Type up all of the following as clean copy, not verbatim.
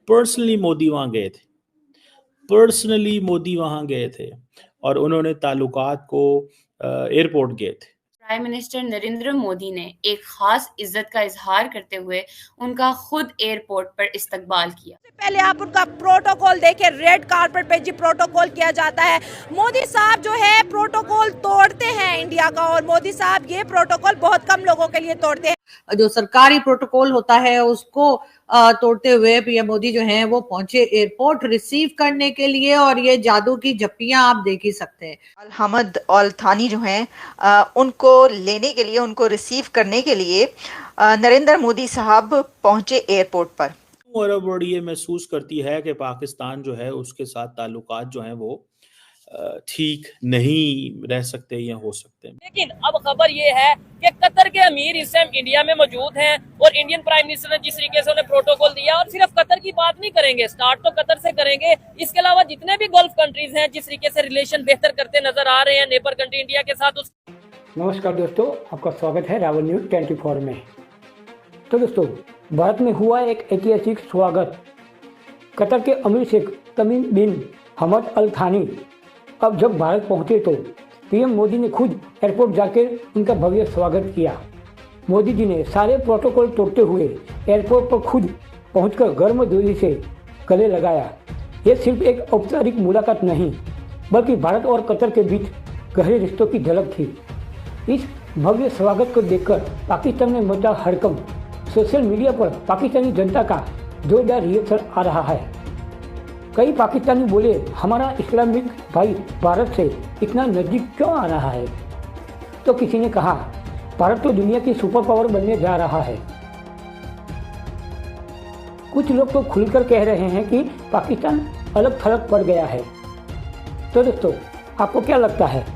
Personally Modi वहाँ गए थे। पर्सनली मोदी वहाँ गए थे और उन्होंने ताल्लुकात को एयरपोर्ट गए थे। प्राइम मिनिस्टर नरेंद्र मोदी ने एक खास इज्जत का इजहार करते हुए उनका खुद एयरपोर्ट पर इस्तकबाल किया। पहले आप उनका प्रोटोकॉल देखें, रेड कारपेट पे जी प्रोटोकॉल किया जाता है। मोदी साहब जो है प्रोटोकॉल तोड़ते हैं इंडिया का, और मोदी साहब ये प्रोटोकॉल बहुत कम लोगों के लिए तोड़ते हैं। जो सरकारी प्रोटोकॉल होता है उसको तोड़ते हुए पीएम मोदी जो हैं वो पहुंचे एयरपोर्ट रिसीव करने के लिए, और ये जादू की झप्पियां आप देख ही सकते हैं। अलहमद अल थानी जो हैं उनको लेने के लिए, उनको रिसीव करने के लिए नरेंद्र मोदी साहब पहुंचे एयरपोर्ट पर। अरब वर्ल्ड ये महसूस करती है कि पाकिस्तान जो है उसके साथ ताल्लुकात जो हैं वो ठीक नहीं रह सकते या हो सकते हैं। लेकिन अब खबर ये है कि कतर के अमीर इस टाइम इंडिया में मौजूद हैं और इंडियन प्राइम मिनिस्टर ने जिस तरीके से उन्हें प्रोटोकॉल दिया, और सिर्फ कतर की बात नहीं करेंगे, स्टार्ट तो कतर से करेंगे, इसके अलावा जितने भी गल्फ कंट्रीज हैं जिस तरीके से रिलेशन बेहतर करते नजर आ रहे हैं नेबर कंट्री इंडिया के साथ। नमस्कार दोस्तों, आपका स्वागत है रावल न्यूज 24 में। तो दोस्तों, भारत में हुआ एक ऐतिहासिक स्वागत। कतर के अमीर शेख तमीम बिन हमद अल थानी अब जब भारत पहुंचे तो पीएम मोदी ने खुद एयरपोर्ट जाकर उनका भव्य स्वागत किया। मोदी जी ने सारे प्रोटोकॉल तोड़ते हुए एयरपोर्ट पर खुद पहुंचकर गर्म जोशी से गले लगाया। ये सिर्फ एक औपचारिक मुलाकात नहीं, बल्कि भारत और कतर के बीच गहरे रिश्तों की झलक थी। इस भव्य स्वागत को देखकर पाकिस्तान में मचा हड़कंप। सोशल मीडिया पर पाकिस्तानी जनता का जोरदार रिएक्शन आ रहा है। कई पाकिस्तानी बोले, हमारा इस्लामिक भाई भारत से इतना नज़दीक क्यों आ रहा है? तो किसी ने कहा, भारत तो दुनिया की सुपर पावर बनने जा रहा है। कुछ लोग तो खुलकर कह रहे हैं कि पाकिस्तान अलग थलग पड़ गया है। तो दोस्तों, आपको क्या लगता है?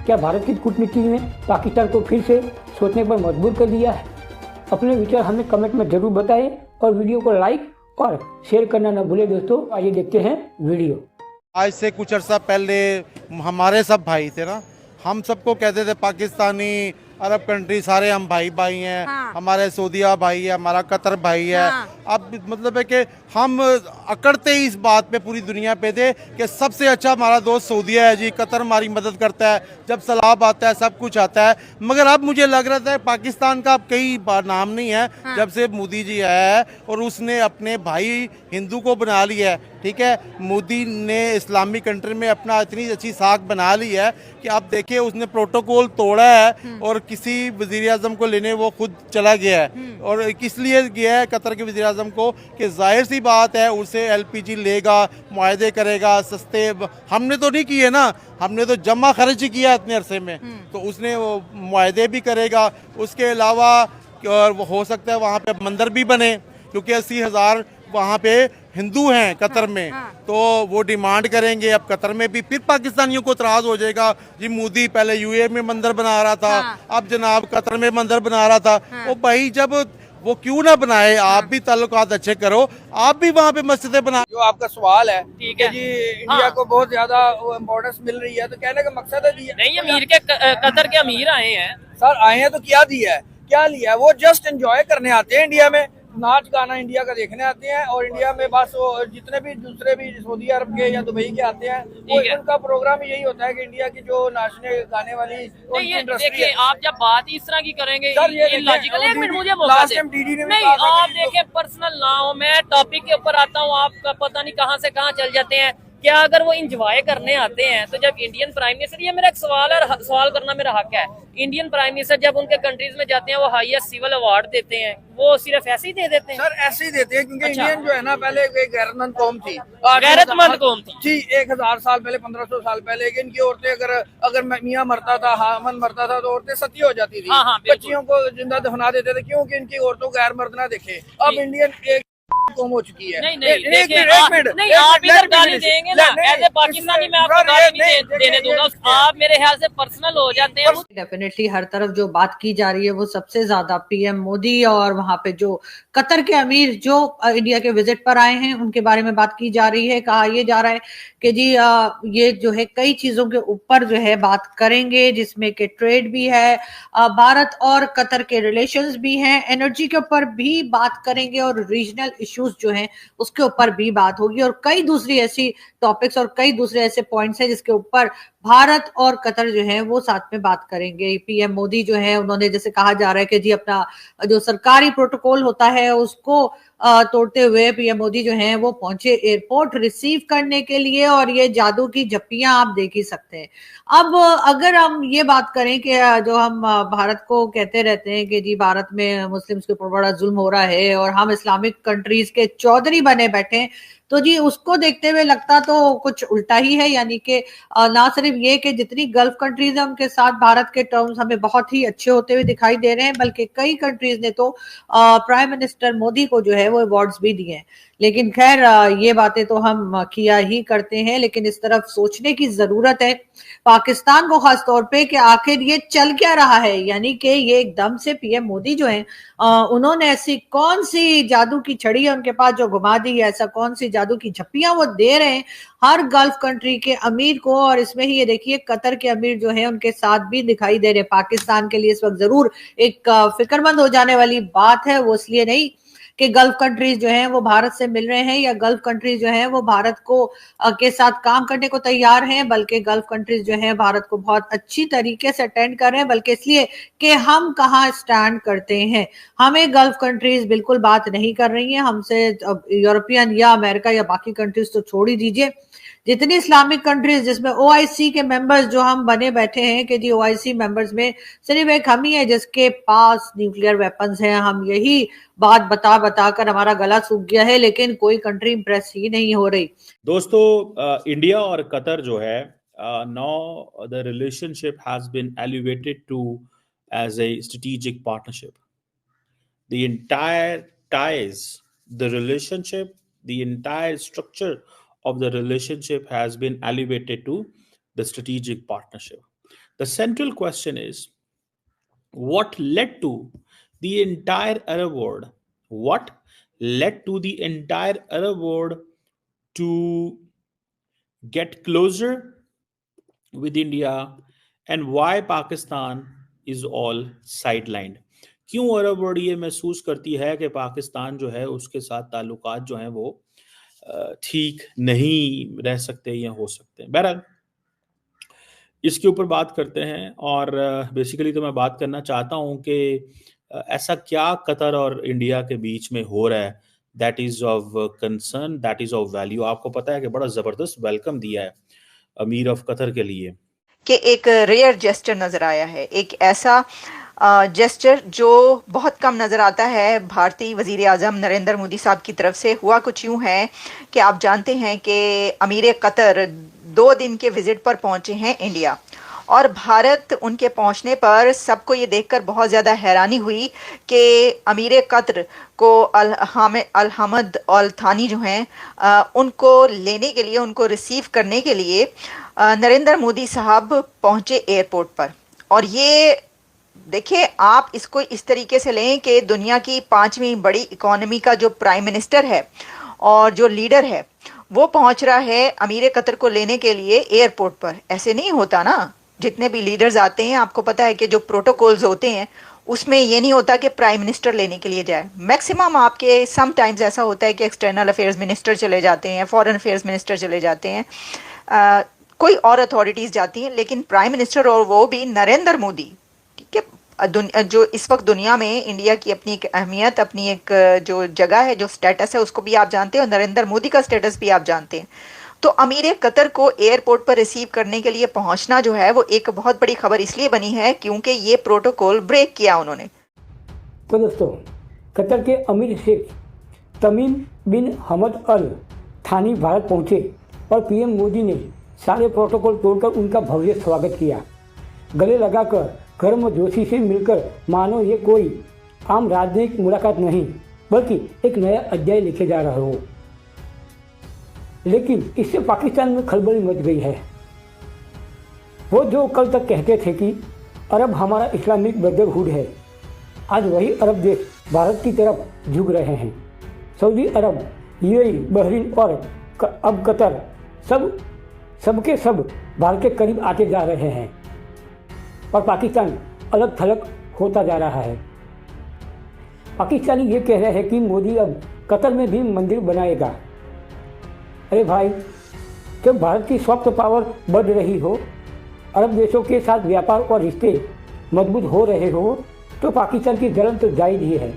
क्या भारत की कूटनीति ने पाकिस्तान को फिर से सोचने पर मजबूर कर दिया है? अपने विचार हमें कमेंट में जरूर बताएं और वीडियो को लाइक और शेयर करना न भूलें। दोस्तों, आइए देखते हैं वीडियो। आज से कुछ अर्सा पहले हमारे सब भाई थे ना, हम सबको कहते थे पाकिस्तानी, अरब कंट्री सारे हम भाई भाई हैं। हाँ। हमारे सऊदीया भाई है, हमारा कतर भाई है। हाँ। अब मतलब है कि हम अकड़ते ही इस बात पे पूरी दुनिया पे थे कि सबसे अच्छा हमारा दोस्त सऊदीया है जी, कतर हमारी मदद करता है, जब सैलाब आता है सब कुछ आता है। मगर अब मुझे लग रहा था पाकिस्तान का अब कई बार नाम नहीं है। हाँ। जब से मोदी जी आया है और उसने अपने भाई हिंदू को बना लिया है, ठीक है, मोदी ने इस्लामिक कंट्री में अपना इतनी अच्छी साख बना ली है कि आप देखिए उसने प्रोटोकॉल तोड़ा है और किसी वज़ीर आज़म को लेने वो खुद चला गया है। और किस लिए गया है कतर के वज़ीर आज़म को? कि जाहिर सी बात है उसे एलपीजी लेगा, मुआहदे करेगा सस्ते। हमने तो नहीं किए ना, हमने तो जमा खर्च किया इतने अरसे में, तो उसने वो मुआहदे भी करेगा। उसके अलावा हो सकता है वहाँ पे मंदिर भी बने, क्योंकि 80,000 वहाँ पे हिंदू हैं कतर में। हाँ। तो वो डिमांड करेंगे अब कतर में भी। फिर पाकिस्तानियों को इतराज हो जाएगा जी, मोदी पहले यूए में मंदिर बना रहा था। हाँ। अब जनाब कतर में मंदिर बना रहा था। हाँ। वो भाई जब वो क्यों ना बनाए? हाँ। आप भी ताल्लुकात अच्छे करो, आप भी वहाँ पे मस्जिदें बना। जो आपका सवाल है, ठीक है जी, इंडिया को बहुत ज्यादा इम्पोर्टेंस मिल रही है, तो कहने का मकसद है जी नहीं, अमीर के कतर के अमीर आए हैं सर, आए हैं तो क्या दिया है, क्या लिया है? वो जस्ट एंजॉय करने आते हैं इंडिया में, नाच गाना इंडिया का देखने आते हैं। और इंडिया में बस वो जितने भी दूसरे भी सऊदी अरब के या दुबई के आते हैं, वो उनका प्रोग्राम यही होता है कि इंडिया की जो नाचने गाने वाली इंडस्ट्री है। आप जब बात इस तरह की करेंगे सर, ये लॉजिकल, एक मिनट मुझे लास्ट टाइम डीडी ने नहीं, आप देखिए पर्सनल ना हो, मैं टॉपिक के ऊपर आता हूँ, आप पता नहीं कहाँ से कहाँ चल जाते हैं। क्या अगर वो इंजॉय करने आते हैं तो जब इंडियन प्राइम मिनिस्टर, ये मेरा एक सवाल है और सवाल करना मेरा हक है, इंडियन प्राइम मिनिस्टर जब उनके कंट्रीज में जाते हैं वो हाईएस्ट सिविल अवार्ड देते हैं, वो सिर्फ ऐसे ही दे देते हैं? सर, ऐसे ही देते हैं, क्योंकि इंडियन जो है ना पहले एक गैरतमंद कौम थी, गैरतमंद कौम थी 1000 साल पहले, 1500 साल पहले। लेकिन इनकी औरतें अगर मियाँ मरता था, हामन मरता था, तो औरतें सती हो जाती थी। हाँ, बच्चियों को जिंदा दफना देते थे, क्योंकि इनकी औरतों को गैर मर्द ना देखे। अब इंडियन एक कौम हो चुकी है। नहीं, एक मिनट, नहीं आप इधर गाली देंगे ना, ऐसे पाकिस्तानी मैं आपको गाली नहीं देने दूंगा। आप मेरे ख्याल से पर्सनल हो जाते हैं। डेफिनेटली हर तरफ जो बात की जा रही है वो सबसे ज्यादा पीएम मोदी और वहां पे जो कतर के अमीर जो इंडिया के विजिट पर आए हैं उनके बारे में बात की जा रही है। कहा यह जा रहा है कि जी ये जो है कई चीजों के ऊपर जो है बात करेंगे, जिसमें कि ट्रेड भी है, भारत और कतर के रिलेशंस भी हैं, एनर्जी के ऊपर भी बात करेंगे और रीजनल इशू इश्यूज जो हैं उसके ऊपर भी बात होगी और कई दूसरी ऐसी टॉपिक्स और कई दूसरे ऐसे पॉइंट्स हैं जिसके ऊपर भारत और कतर जो है वो साथ में बात करेंगे। पीएम मोदी जो है उन्होंने, जैसे कहा जा रहा है कि जी अपना जो सरकारी प्रोटोकॉल होता है उसको तोड़ते हुए पीएम मोदी जो है वो पहुंचे एयरपोर्ट रिसीव करने के लिए, और ये जादू की झप्पियां आप देख ही सकते हैं। अब अगर हम ये बात करें कि जो हम भारत को कहते रहते हैं कि जी भारत में मुस्लिम्स के ऊपर बड़ा जुल्म हो रहा है और हम इस्लामिक कंट्रीज के चौधरी बने बैठे हैं, तो जी उसको देखते हुए लगता तो कुछ उल्टा ही है। यानी कि ना सिर्फ ये कि जितनी गल्फ कंट्रीज है उनके साथ भारत के टर्म्स हमें बहुत ही अच्छे होते हुए दिखाई दे रहे हैं, बल्कि कई कंट्रीज ने तो प्राइम मिनिस्टर मोदी को जो है वो अवार्ड्स भी दिए हैं। लेकिन खैर ये बातें तो हम किया ही करते हैं, लेकिन इस तरफ सोचने की जरूरत है पाकिस्तान को खास तौर पे कि आखिर ये चल क्या रहा है। यानी कि ये एकदम से पीएम मोदी जो है उन्होंने ऐसी कौन सी जादू की छड़ी है उनके पास जो घुमा दी है, ऐसा कौन सी जादू की झप्पियां वो दे रहे हैं हर गल्फ कंट्री के अमीर को। और इसमें ही ये देखिए कतर के अमीर जो है उनके साथ भी दिखाई दे रहे। पाकिस्तान के लिए इस वक्त जरूर एक फिक्रमंद हो जाने वाली बात है, वो इसलिए नहीं कि गल्फ कंट्रीज जो हैं वो भारत से मिल रहे हैं या गल्फ कंट्रीज जो हैं वो भारत को के साथ काम करने को तैयार हैं, बल्कि गल्फ कंट्रीज जो हैं भारत को बहुत अच्छी तरीके से अटेंड कर रहे हैं, बल्कि इसलिए कि हम कहाँ स्टैंड करते हैं। हमें गल्फ कंट्रीज बिल्कुल बात नहीं कर रही हैं हमसे, यूरोपियन या अमेरिका या बाकी कंट्रीज तो छोड़ ही दीजिए, जितनी इस्लामिक कंट्रीज जिसमें ओआईसी के मेंबर्स जो हम बने बैठे हैं कि जी ओआईसी मेंबर्स में सिर्फ एक हम ही है जिसके पास न्यूक्लियर वेपन्स हैं। हम यही बात बता बता कर हमारा गला सूख गया है, लेकिन कोई कंट्री इंप्रेस ही नहीं हो रही। दोस्तों इंडिया और कतर जो है now the relationship has been elevated to as a strategic partnership. The entire ties, the relationship, the entire structure of the relationship has been elevated to the strategic partnership. The central question is, what led to the entire Arab world? What led to the entire Arab world to get closer with India, and why Pakistan is all sidelined? क्यों Arab world ये महसूस करती है कि पाकिस्तान जो है उसके साथ ताल्लुकात जो हैं वो ठीक नहीं रह सकते या हो सकते हैं। बहरहाल इसके ऊपर बात करते हैं, और बेसिकली तो मैं बात करना चाहता हूं कि ऐसा क्या कतर और इंडिया के बीच में हो रहा है that is of concern, that is of value. आपको पता है कि बड़ा जबरदस्त वेलकम दिया है अमीर ऑफ कतर के लिए कि एक रेयर जेस्चर नजर आया है, एक ऐसा जेस्चर जो बहुत कम नज़र आता है भारतीय वज़ीर आज़म नरेंद्र मोदी साहब की तरफ से। हुआ कुछ यूँ है कि आप जानते हैं कि अमीर कतर 2 दिन के विज़िट पर पहुँचे हैं इंडिया, और भारत उनके पहुँचने पर सबको ये देखकर बहुत ज़्यादा हैरानी हुई कि अमीर कतर को अल हमद अल थानी जो हैं उनको लेने के लिए, उनको रिसीव करने के लिए नरेंद्र मोदी साहब पहुँचे एयरपोर्ट पर। और ये देखिए, आप इसको इस तरीके से लें कि दुनिया की 5वीं बड़ी इकोनॉमी का जो प्राइम मिनिस्टर है और जो लीडर है वो पहुंच रहा है अमीर कतर को लेने के लिए एयरपोर्ट पर। ऐसे नहीं होता ना, जितने भी लीडर्स आते हैं आपको पता है कि जो प्रोटोकॉल्स होते हैं उसमें ये नहीं होता कि प्राइम मिनिस्टर लेने के लिए जाए। मैक्सिमम आपके समटाइम्स ऐसा होता है कि एक्सटर्नल अफेयर्स मिनिस्टर चले जाते हैं, फॉरेन अफेयर्स मिनिस्टर चले जाते हैं, कोई और अथॉरिटीज़ जाती हैं, लेकिन प्राइम मिनिस्टर और वो भी नरेंद्र मोदी, ठीक है, जो इस वक्त दुनिया में इंडिया की अपनी एक अहमियत, अपनी एक जो जगह है, जो स्टेटस है उसको भी आप जानते हैं और नरेंद्र मोदी का स्टेटस भी आप जानते हैं। तो अमीर कतर को एयरपोर्ट पर रिसीव करने के लिए पहुंचना जो है वो एक बहुत बड़ी खबर इसलिए बनी है क्योंकि ये प्रोटोकॉल ब्रेक किया उन्होंने। तो दोस्तों, कतर के अमीर शेख तमीम बिन हमद अल थानी भारत पहुंचे और पीएम मोदी ने सारे प्रोटोकॉल तोड़कर उनका भव्य स्वागत किया। गले लगाकर गर्मजोशी से मिलकर मानो ये कोई आम राजनयिक मुलाकात नहीं बल्कि एक नया अध्याय लिखे जा रहा हो। लेकिन इससे पाकिस्तान में खलबली मच गई है। वो जो कल तक कहते थे कि अरब हमारा इस्लामिक ब्रदरहुड है, आज वही अरब देश भारत की तरफ झुक रहे हैं। सऊदी अरब, यूएई, बहरीन और अब कतर सबके सब भारत के करीब आते जा रहे हैं और पाकिस्तान अलग थलग होता जा रहा है। पाकिस्तानी ये कह रहे हैं कि मोदी अब कतर में भी मंदिर बनाएगा। अरे भाई, जब भारत की सॉफ्ट पावर बढ़ रही हो, अरब देशों के साथ व्यापार और रिश्ते मजबूत हो रहे हो, तो पाकिस्तान की जलन तो जायज़ ही है।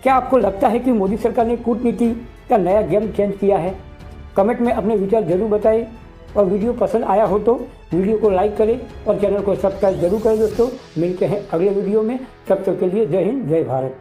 क्या आपको लगता है कि मोदी सरकार ने कूटनीति का नया गेम चेंज किया है? कमेंट में अपने विचार जरूर बताएं और वीडियो पसंद आया हो तो वीडियो को लाइक करें और चैनल को सब्सक्राइब जरूर करें। दोस्तों, मिलते हैं अगले वीडियो में। तब तक के लिए जय हिंद, जय भारत।